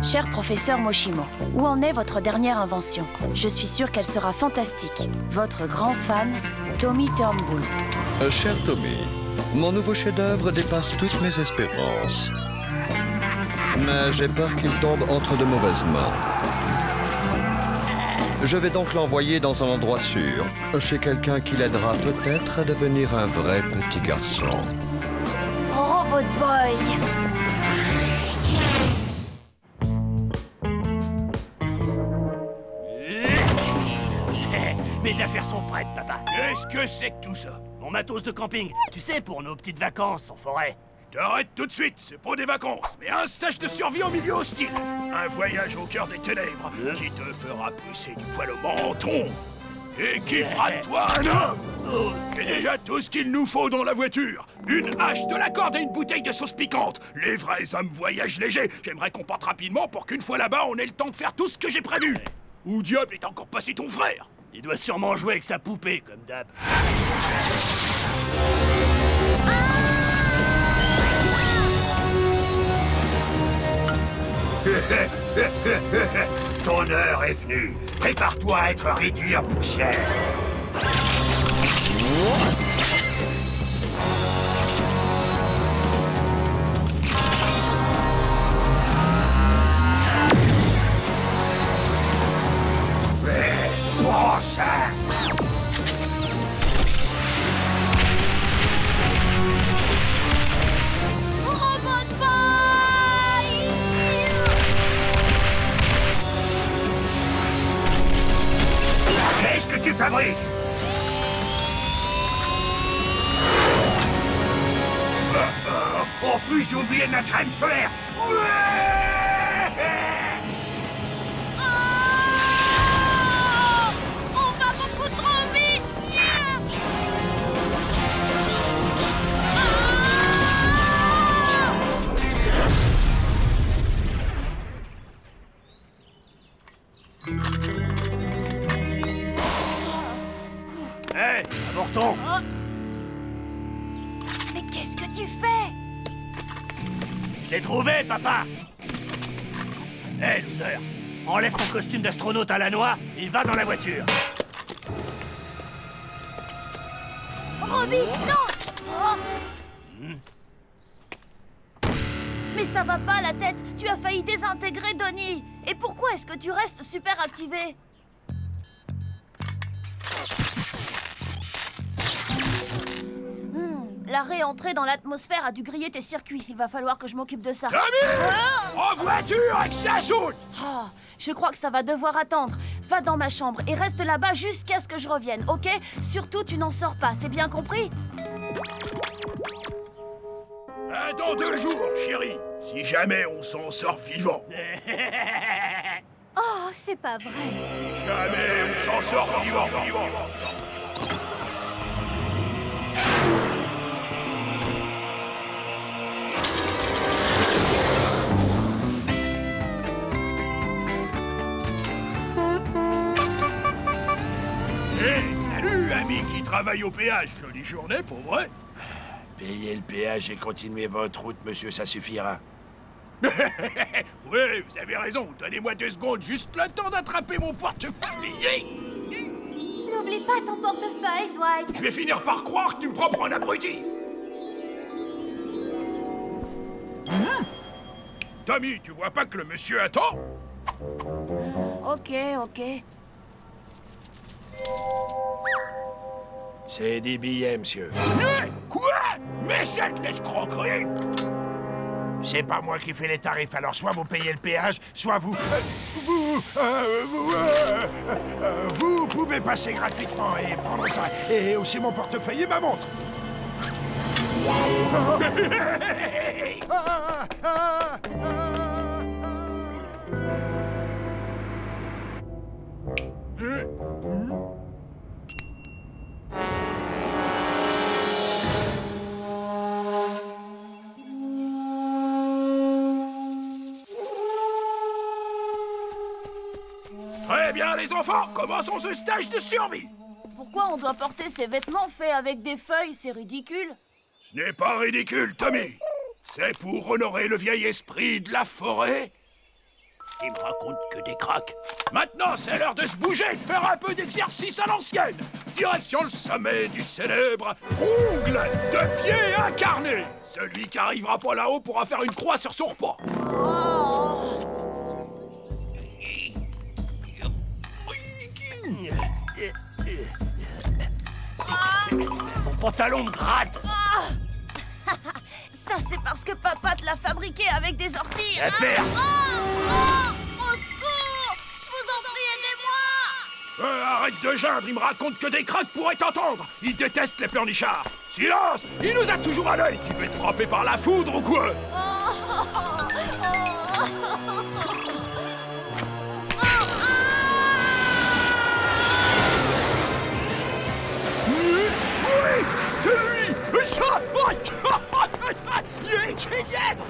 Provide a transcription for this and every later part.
Cher professeur Moshimo, où en est votre dernière invention? Je suis sûre qu'elle sera fantastique. Votre grand fan, Tommy Turnbull. Cher Tommy, mon nouveau chef-d'œuvre dépasse toutes mes espérances. Mais j'ai peur qu'il tombe entre de mauvaises mains. Je vais donc l'envoyer dans un endroit sûr, chez quelqu'un qui l'aidera peut-être à devenir un vrai petit garçon. Robot Boy! Mes affaires sont prêtes, papa. Qu'est-ce que c'est que tout ça? Mon matos de camping, tu sais, pour nos petites vacances en forêt. Je t'arrête tout de suite, c'est pas des vacances, mais un stage de survie en milieu hostile. Un voyage au cœur des ténèbres qui te fera pousser du poil au menton. Et qui fera de toi un homme. C'est déjà tout ce qu'il nous faut dans la voiture. Une hache, de la corde et une bouteille de sauce piquante. Les vrais hommes voyagent légers. J'aimerais qu'on parte rapidement pour qu'une fois là-bas, on ait le temps de faire tout ce que j'ai prévu. Où diable est encore passé ton frère? Il doit sûrement jouer avec sa poupée, comme d'hab. Ton heure est venue. Prépare-toi à être réduit en poussière. Prends ça. Robot Boy! Qu'est-ce que tu fabriques? En plus, j'ai oublié ma crème solaire. On va beaucoup trop vite! Hé, avorton! Mais qu'est-ce que tu fais? Je l'ai trouvé, papa! Hé, loser! Enlève ton costume d'astronaute à la noix et va dans la voiture! Robbie, non! Mais ça va pas la tête! Tu as failli désintégrer Donnie! Et pourquoi est-ce que tu restes super activé? La réentrée dans l'atmosphère a dû griller tes circuits. Il va falloir que je m'occupe de ça. En voiture avec ça saute. Ah, je crois que ça va devoir attendre. Va dans ma chambre et reste là-bas jusqu'à ce que je revienne, ok? Surtout, tu n'en sors pas, c'est bien compris? Dans 2 jours, chérie. Si jamais on s'en sort vivant. Oh, c'est pas vrai. Jamais on s'en sort vivant. Salut, ami qui travaille au péage. Jolie journée, pour vrai. Payez le péage et continuez votre route, monsieur, ça suffira. Oui, vous avez raison. Donnez-moi 2 secondes, juste le temps d'attraper mon portefeuille. N'oublie pas ton portefeuille, Dwight. Je vais finir par croire que tu me prends pour un abruti. Tommy, tu vois pas que le monsieur attend? Ok. C'est des billets, monsieur. Quoi? Mais cette l'escroquerie! C'est pas moi qui fais les tarifs, alors soit vous payez le péage, soit vous... vous pouvez passer gratuitement et prendre ça. Et aussi mon portefeuille et ma montre. Très bien, les enfants, commençons ce stage de survie. Pourquoi on doit porter ces vêtements faits avec des feuilles? C'est ridicule. Ce n'est pas ridicule, Tommy. C'est pour honorer le vieil esprit de la forêt Il me raconte que des cracks. Maintenant, c'est l'heure de se bouger et de faire un peu d'exercice à l'ancienne. Direction le sommet du célèbre ongle de pied incarné. Celui qui arrivera pas là-haut pourra faire une croix sur son repas. Mon pantalon me gratte. Ça, c'est parce que papa te l'a fabriqué avec des orties. Faire. Au secours! Je vous en prie, aidez-moi! Arrête de geindre, il me raconte que des cracks pourraient t'entendre. Il déteste les pleurnichards. Silence! Il nous a toujours à l'œil. Tu veux être frappé par la foudre ou quoi?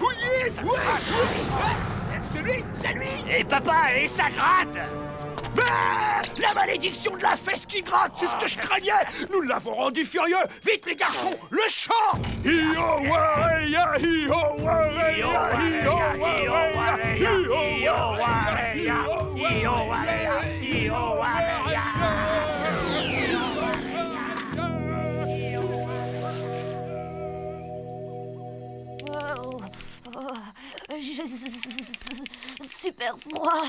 Oui, c'est lui! C'est lui! Et papa, et ça gratte. Ah, la malédiction de la fesse qui gratte, c'est ce que je craignais. Nous l'avons rendu furieux. Vite les garçons, le chant. Hi-ho-wa-hey-ya, hi-ho-wa-hey-ya, hi-ho-wa-hey-ya, hi-ho-wa-hey-ya, hi-ho-wa-hey-ya, hi-ho-wa-hey-ya. J'ai super froid.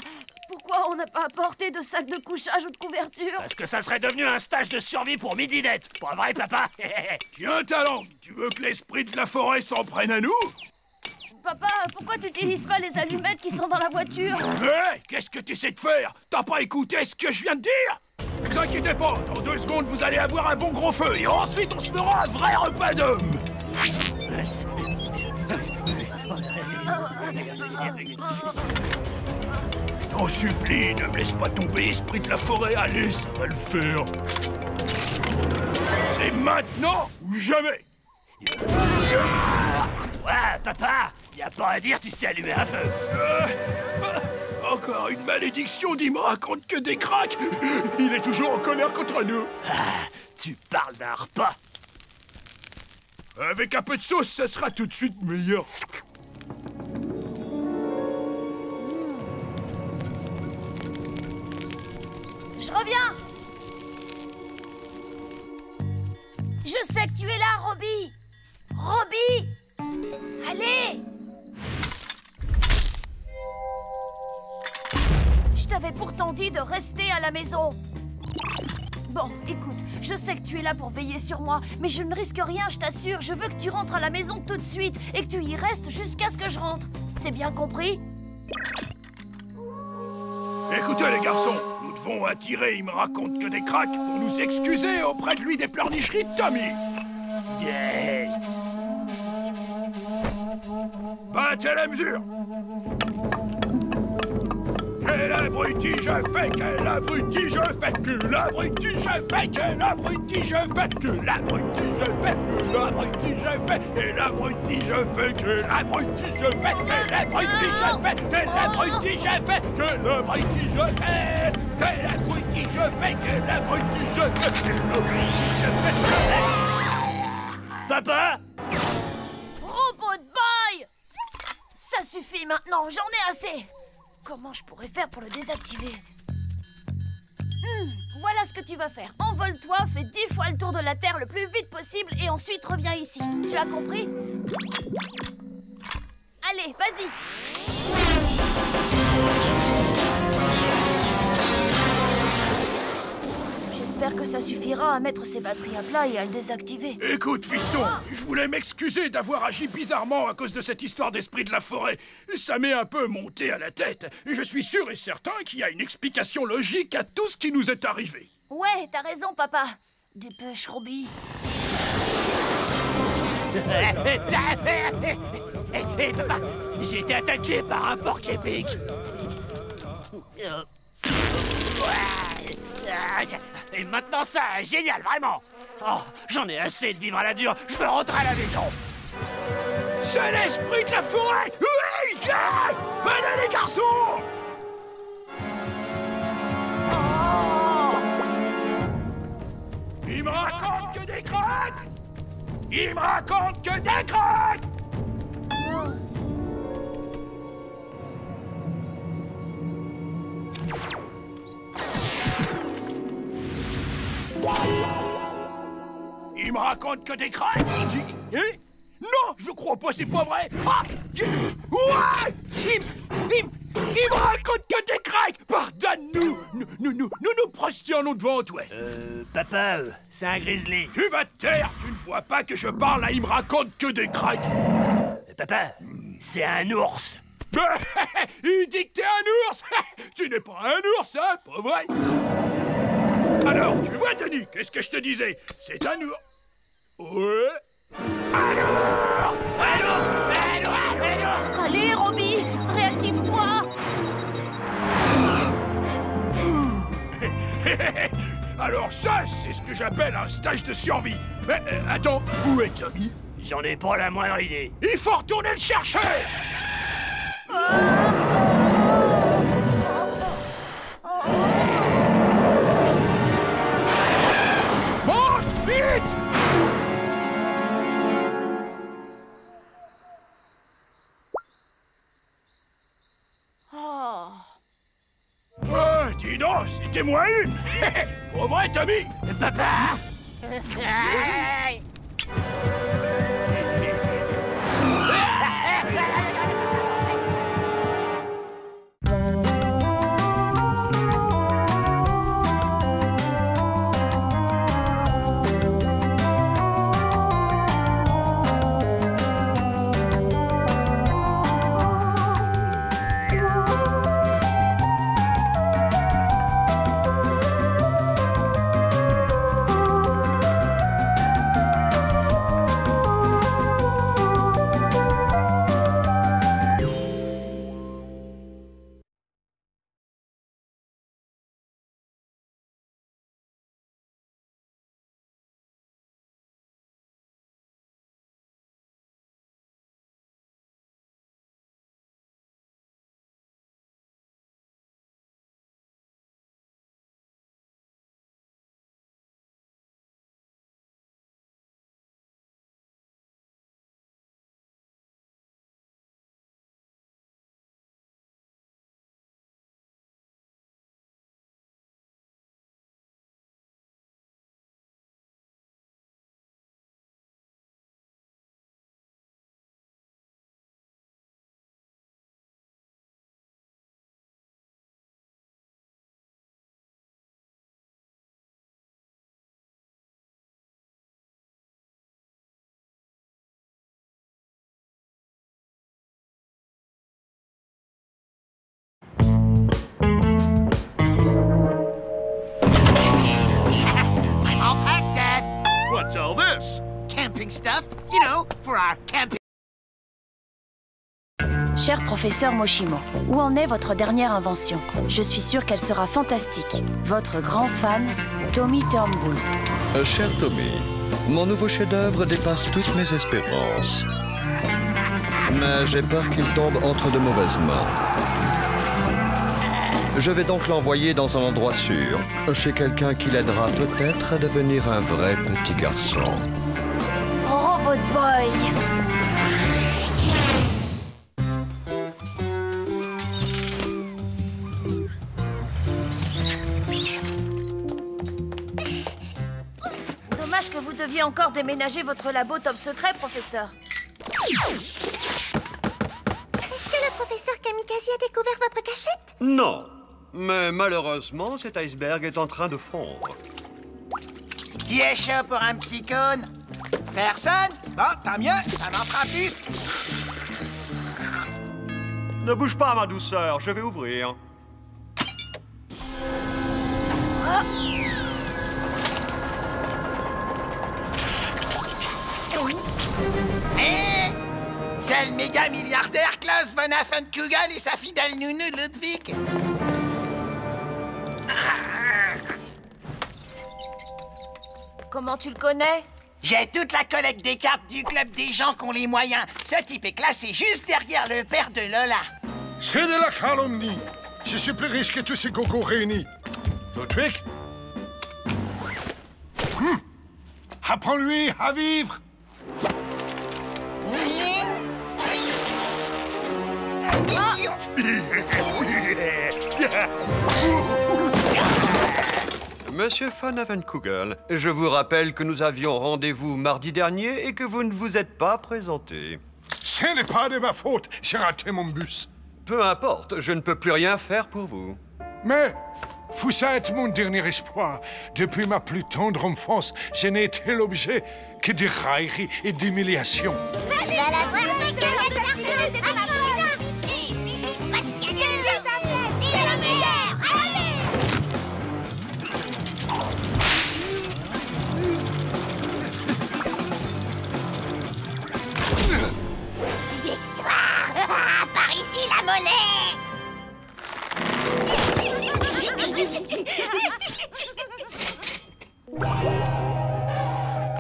Pourquoi on n'a pas apporté de sac de couchage ou de couverture? Parce que ça serait devenu un stage de survie pour Midinette. Pas vrai, papa? Tiens, ta langue, tu veux que l'esprit de la forêt s'en prenne à nous? Papa, pourquoi tu n'utilises pas les allumettes qui sont dans la voiture? Hé, qu'est-ce que tu essaies de faire? T'as pas écouté ce que je viens de dire? Ne vous inquiétez pas, dans 2 secondes, vous allez avoir un bon gros feu. Et ensuite, on se fera un vrai repas d'hommes. Je t'en supplie, ne me laisse pas tomber, esprit de la forêt. Allez, ça va le faire. C'est maintenant ou jamais. Ouais, papa, y a pas à dire, tu sais allumer un feu. Encore une malédiction, il me raconte que des cracks. Il est toujours en colère contre nous. Tu parles d'un repas. Avec un peu de sauce, ça sera tout de suite meilleur. Je reviens! Je sais que tu es là, Robbie! Robbie! Allez! Je t'avais pourtant dit de rester à la maison. Bon, écoute, je sais que tu es là pour veiller sur moi, mais je ne risque rien, je t'assure. Je veux que tu rentres à la maison tout de suite et que tu y restes jusqu'à ce que je rentre. C'est bien compris? Écoutez les garçons, nous devons attirer, il me raconte que des cracks pour nous excuser auprès de lui des pleurnicheries de Tommy. Battez la mesure. Quel abruti je fais, quel abruti je fais, quel abruti je fais, quel abruti je fais, quel abruti je fais, quel abruti je fais, quel abruti je fais, quel abruti je fais, quel abruti je fais, quel abruti je fais, quel abruti je fais, quel abruti je fais, quel abruti je fais, quel abruti je fais. Papa? Robot de bail! Ça suffit maintenant, j'en ai assez! Comment je pourrais faire pour le désactiver? Voilà ce que tu vas faire. Envole-toi, fais 10 fois le tour de la Terre le plus vite possible et ensuite reviens ici. Tu as compris? Allez, vas-y! J'espère que ça suffira à mettre ces batteries à plat et à le désactiver. Écoute, fiston, je voulais m'excuser d'avoir agi bizarrement à cause de cette histoire d'esprit de la forêt. Ça m'est un peu monté à la tête. Et je suis sûr et certain qu'il y a une explication logique à tout ce qui nous est arrivé. Ouais, t'as raison, papa. Dépêche, Robbie. Hé, papa, j'ai été attaqué par un porc épic. Et maintenant ça, génial, vraiment. Oh, j'en ai assez de vivre à la dure. Je veux rentrer à la maison. C'est l'esprit de la forêt. Oui, yeah. Venez les garçons. Il me raconte que des cracks. Il me raconte que des cracks. me raconte que des cracks. Non, je crois pas, c'est pas vrai. Ah, ouais, il me raconte que des cracks. Pardonne-nous. Nous prosternons devant toi. Papa, c'est un grizzly. Tu vas te taire, tu ne vois pas que je parle là, il me raconte que des cracks. Papa, c'est un ours. Il dit que t'es un ours. Tu n'es pas un ours, hein, pas vrai? Alors, tu vois, Denis, qu'est-ce que je te disais? C'est un ours. Ouais. Un ours! Un ours! Un ours! Un ours! Allez, Robbie, réactive-toi! Alors ça, c'est ce que j'appelle un stage de survie. Mais attends, où est Tommy? J'en ai pas la moindre idée. Il faut retourner le chercher! Monte, vite! Oh. Oh, dis donc, c'était moi une! Pas vrai, Tommy? Papa! What's all this? Camping stuff, you know, for our camping. Cher professeur Moshimo, où en est votre dernière invention? Je suis sûre qu'elle sera fantastique. Votre grand fan, Tommy Turnbull. Cher Tommy, mon nouveau chef-d'œuvre dépasse toutes mes espérances. Mais j'ai peur qu'il tombe entre de mauvaises mains. Je vais donc l'envoyer dans un endroit sûr, chez quelqu'un qui l'aidera peut-être à devenir un vrai petit garçon. Robot Boy. Dommage que vous deviez encore déménager votre labo top secret, professeur. Est-ce que le professeur Kamikaze a découvert votre cachette? Non, mais malheureusement, cet iceberg est en train de fondre. Qui est chaud pour un petit cône? Personne? Bon, tant mieux, ça m'en fera plus. Ne bouge pas, ma douceur, je vais ouvrir. Hé! C'est le méga milliardaire Klaus von Affenkugel et sa fidèle nounou Ludwig. Comment tu le connais? J'ai toute la collecte des cartes du club des gens qui ont les moyens. Ce type est classé juste derrière le père de Lola. C'est de la calomnie. Je suis plus riche que tous ces gogos réunis. Ludwig? Apprends-lui à vivre. Monsieur Van Avenkugel, je vous rappelle que nous avions rendez-vous mardi dernier et que vous ne vous êtes pas présenté. Ce n'est pas de ma faute, j'ai raté mon bus. Peu importe, je ne peux plus rien faire pour vous. Mais vous êtes mon dernier espoir. Depuis ma plus tendre enfance, je n'ai été l'objet que de railleries et d'humiliations. Victoire! Par ici, la monnaie! Ludwig!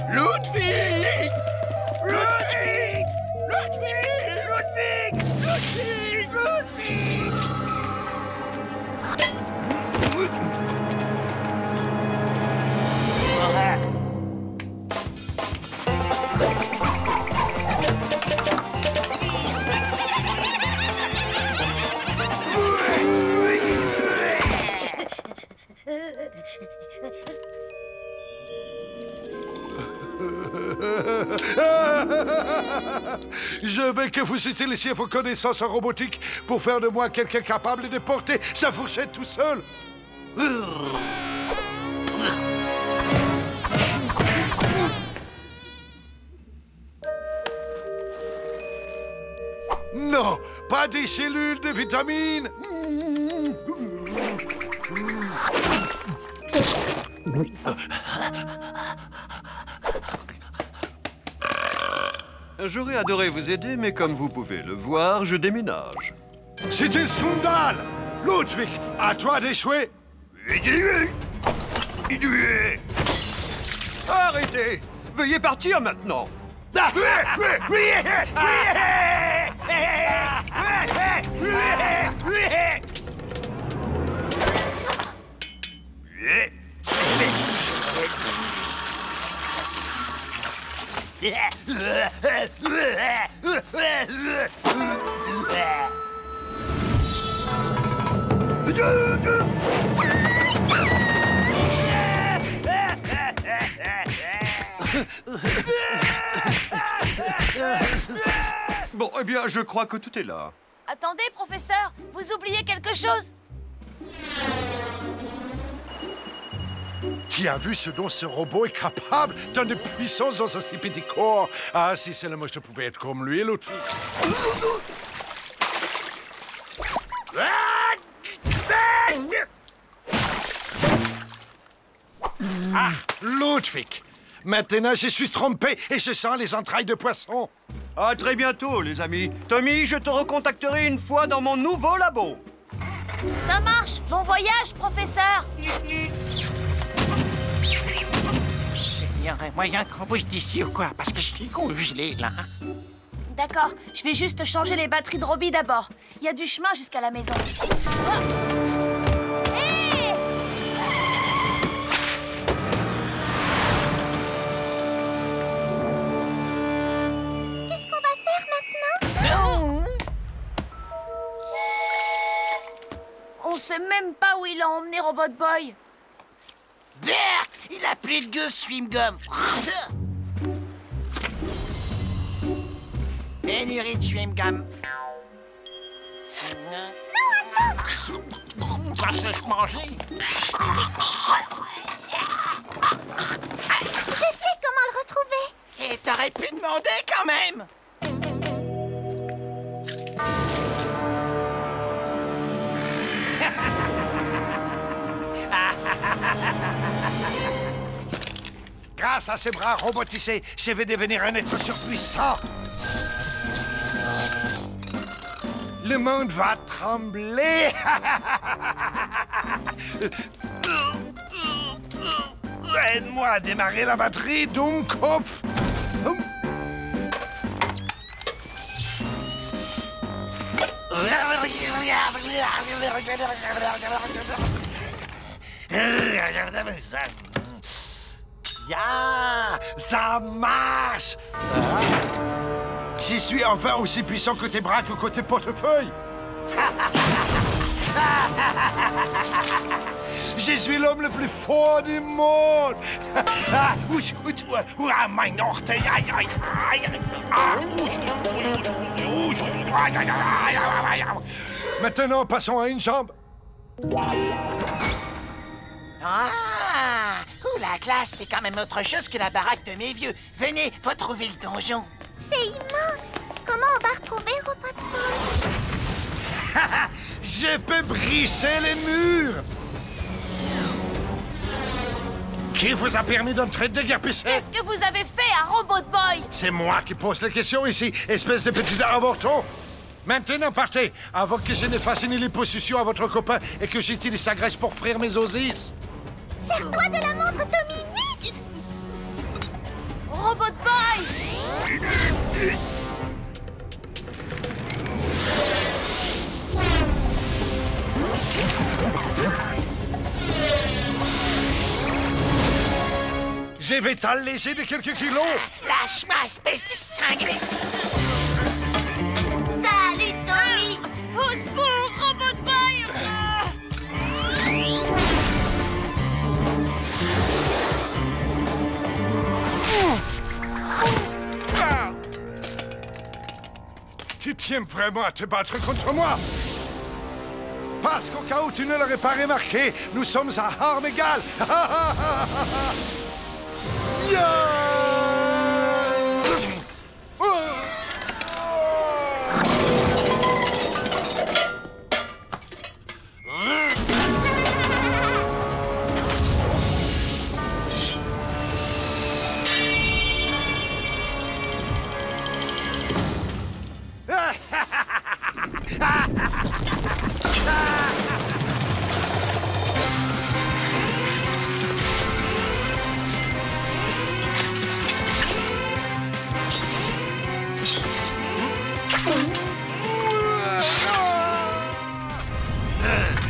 Ludwig! Ludwig! Ludwig! Ludwig! Ludwig! Je veux que vous utilisiez vos connaissances en robotique pour faire de moi quelqu'un capable de porter sa fourchette tout seul. Non, pas des cellules de vitamines. J'aurais adoré vous aider, mais comme vous pouvez le voir, je déménage. C'est un scandale. Ludwig, à toi d'échouer. Arrêtez! Veuillez partir maintenant! Bon, eh bien, je crois que tout est là. Attendez, professeur, vous oubliez quelque chose? Tu as vu ce dont ce robot est capable? Tant de puissance dans un si petit corps. Ah, si seulement je pouvais être comme lui, Ludwig. Ah, Ludwig! Maintenant, je suis trompé et je sens les entrailles de poisson. À très bientôt, les amis. Tommy, je te recontacterai une fois dans mon nouveau labo. Ça marche! Bon voyage, professeur! Il y aurait moyen qu'on bouge d'ici ou quoi? Parce que je suis congelé, là. D'accord, je vais juste changer les batteries de Robbie d'abord. Il y a du chemin jusqu'à la maison. Ah. Hé! Qu'est-ce qu'on va faire maintenant? On sait même pas où il a emmené Robot Boy. Berk! Il a plus de gueule, chewing-gum. Pénurie de chewing-gum. Ça se laisse manger. Je sais comment le retrouver. Et t'aurais pu demander quand même. Grâce à ces bras robotisés, je vais devenir un être surpuissant. Le monde va trembler. Aide-moi à démarrer la batterie, Dummkopf. Ya, ça marche. Je suis enfin aussi puissant côté bras que côté portefeuille. Je suis l'homme le plus fort du monde. Mein orteil. Maintenant, passons à une jambe. Ah! La classe, c'est quand même autre chose que la baraque de mes vieux. Venez, faut trouver le donjon. C'est immense. Comment on va retrouver Robot Boy? Je peux briser les murs. Qui vous a permis d'entrer déguerpissé? Qu'est-ce que vous avez fait à Robot Boy? C'est moi qui pose la question ici, espèce de petit avorton. Maintenant, partez, avant que je ne fasse une liposuction à votre copain et que j'utilise sa graisse pour frire mes osis. Sers-toi de la montre, Tommy, vite! Robot Boy! Je vais t'alléger de quelques kilos. Lâche-moi, espèce de cinglé. Salut, Tommy! Au secours, Robot Boy! Tu tiens vraiment à te battre contre moi? Parce qu'au cas où tu ne l'aurais pas remarqué, nous sommes à armes égales.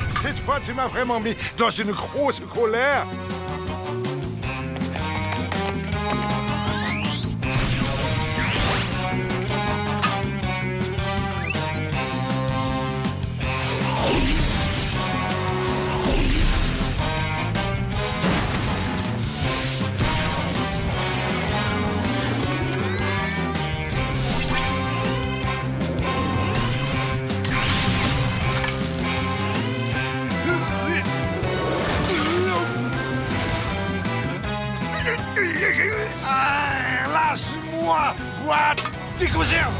Cette fois, tu m'as vraiment mis dans une grosse colère. Lâche-moi, boîte des conserves.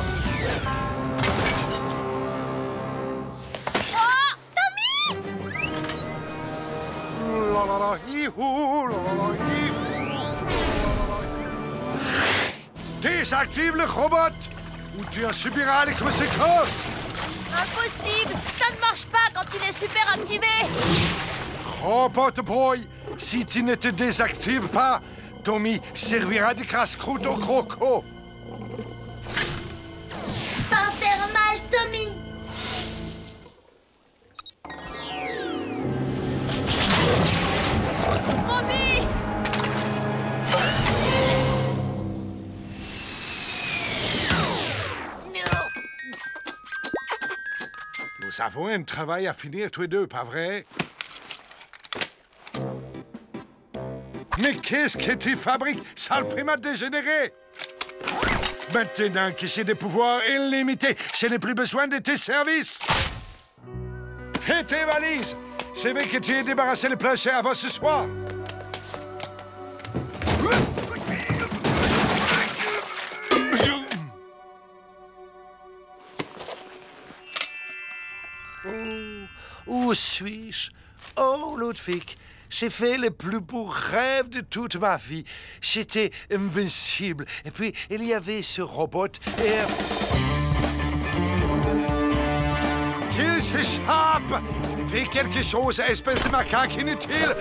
Désactive le robot ou tu en subiras les conséquences. Impossible! Ça ne marche pas quand il est super activé! Robot Boy, si tu ne te désactives pas, Tommy servira de casse-croûte au croco. Pas faire mal, Tommy! Robbie! Nous avons un travail à finir tous les deux, pas vrai? Mais qu'est-ce que tu fabriques, sale primate dégénéré? Maintenant que j'ai des pouvoirs illimités, je n'ai plus besoin de tes services. Fais tes valises. Je veux que tu aies débarrassé le plancher avant ce soir. Où suis-je? Oh, Ludwig, j'ai fait le plus beau rêve de toute ma vie. J'étais invincible. Et puis, il y avait ce robot et... Il s'échappe! Fais quelque chose, espèce de macaque inutile!